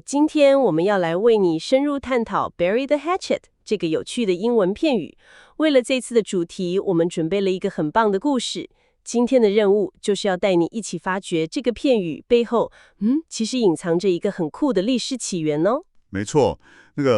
今天我们要来为你深入探讨 "bury the hatchet" 这个有趣的英文片语。为了这次的主题，我们准备了一个很棒的故事。今天的任务就是要带你一起发掘这个片语背后，其实隐藏着一个很酷的历史起源哦。没错，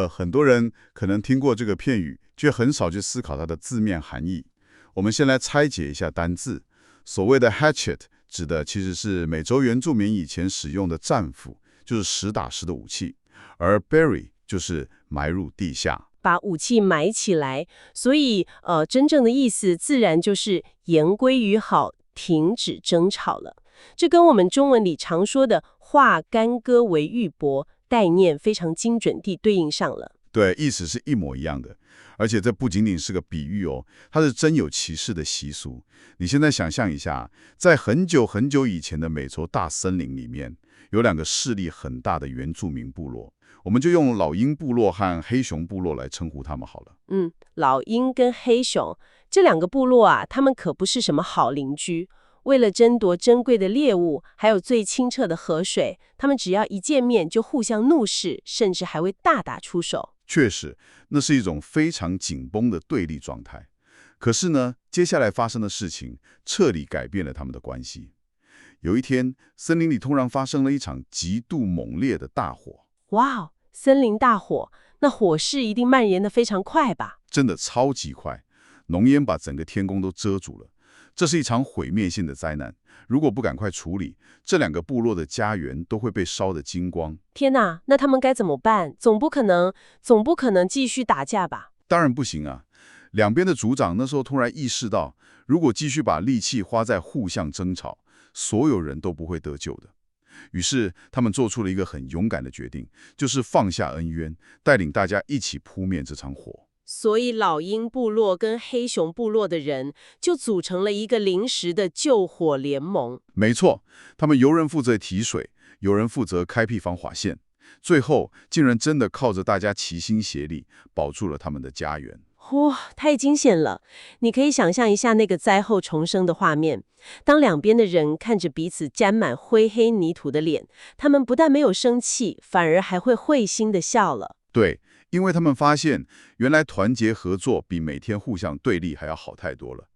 很多人可能听过这个片语，却很少去思考它的字面含义。我们先来拆解一下单字。所谓的 hatchet 指的其实是美洲原住民以前使用的战斧，就是实打实的武器，而 bury 就是埋入地下，把武器埋起来，所以真正的意思自然就是言归于好，停止争吵了。这跟我们中文里常说的化干戈为玉帛概念非常精准地对应上了。对，意思是一模一样的。而且这不仅仅是个比喻哦，它是真有其事的习俗。你现在想象一下，在很久很久以前的美洲大森林里面，有两个势力很大的原住民部落，我们就用老鹰部落和黑熊部落来称呼他们好了。老鹰跟黑熊这两个部落啊，他们可不是什么好邻居。为了争夺珍贵的猎物，还有最清澈的河水，他们只要一见面就互相怒视，甚至还会大打出手。确实，那是一种非常紧绷的对立状态。可是呢，接下来发生的事情彻底改变了他们的关系。有一天，森林里突然发生了一场极度猛烈的大火。哇哦，森林大火，那火势一定蔓延得非常快吧？真的超级快，浓烟把整个天空都遮住了。这是一场毁灭性的灾难，如果不赶快处理，这两个部落的家园都会被烧得精光。天哪，那他们该怎么办？总不可能继续打架吧？当然不行啊！两边的族长那时候突然意识到，如果继续把力气花在互相争吵，所有人都不会得救的。于是他们做出了一个很勇敢的决定，就是放下恩怨，带领大家一起扑灭这场火。所以老鹰部落跟黑熊部落的人就组成了一个临时的救火联盟。没错，他们有人负责提水，有人负责开辟防火线，最后竟然真的靠着大家齐心协力，保住了他们的家园。哇，太惊险了！你可以想象一下那个灾后重生的画面。当两边的人看着彼此沾满灰黑泥土的脸，他们不但没有生气，反而还会会心的笑了。对，因为他们发现，原来团结合作比每天互相对立还要好太多了。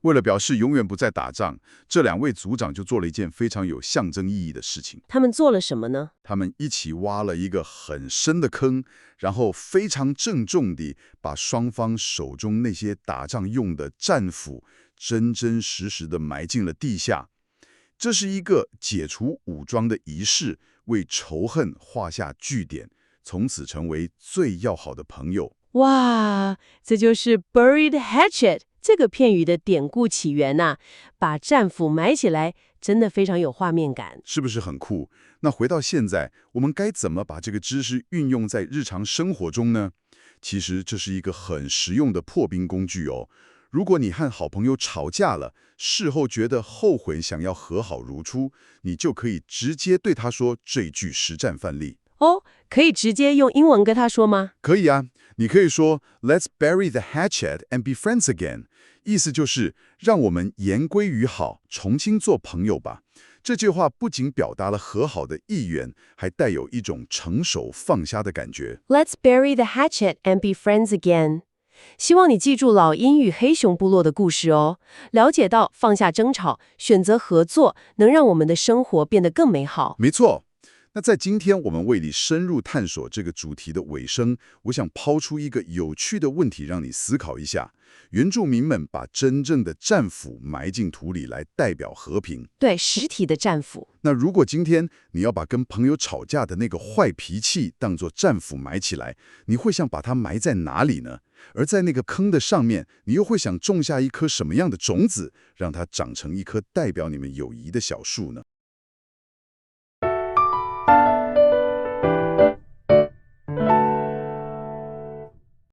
为了表示永远不再打仗，这两位族长就做了一件非常有象征意义的事情。他们做了什么呢？他们一起挖了一个很深的坑，然后非常郑重地把双方手中那些打仗用的战斧真真实实地埋进了地下。这是一个解除武装的仪式，为仇恨画下句点，从此成为最要好的朋友。哇，这就是 "buried hatchet" 这个片语的典故起源呐，把战斧埋起来，真的非常有画面感。是不是很酷？那回到现在，我们该怎么把这个知识运用在日常生活中呢？其实这是一个很实用的破冰工具哦。如果你和好朋友吵架了，事后觉得后悔，想要和好如初，你就可以直接对他说这句实战范例。哦，可以直接用英文跟他说吗？可以啊，你可以说 "Let's bury the hatchet and be friends again"， 意思就是让我们言归于好，重新做朋友吧。这句话不仅表达了和好的意愿，还带有一种成熟放下的感觉。Let's bury the hatchet and be friends again。希望你记住老鹰与黑熊部落的故事哦，了解到放下争吵，选择合作，能让我们的生活变得更美好。没错。那在今天我们为你深入探索这个主题的尾声，我想抛出一个有趣的问题，让你思考一下。原住民们把真正的战斧埋进土里来代表和平，对，实体的战斧。那如果今天你要把跟朋友吵架的那个坏脾气当作战斧埋起来，你会想把它埋在哪里呢？而在那个坑的上面，你又会想种下一颗什么样的种子，让它长成一棵代表你们友谊的小树呢？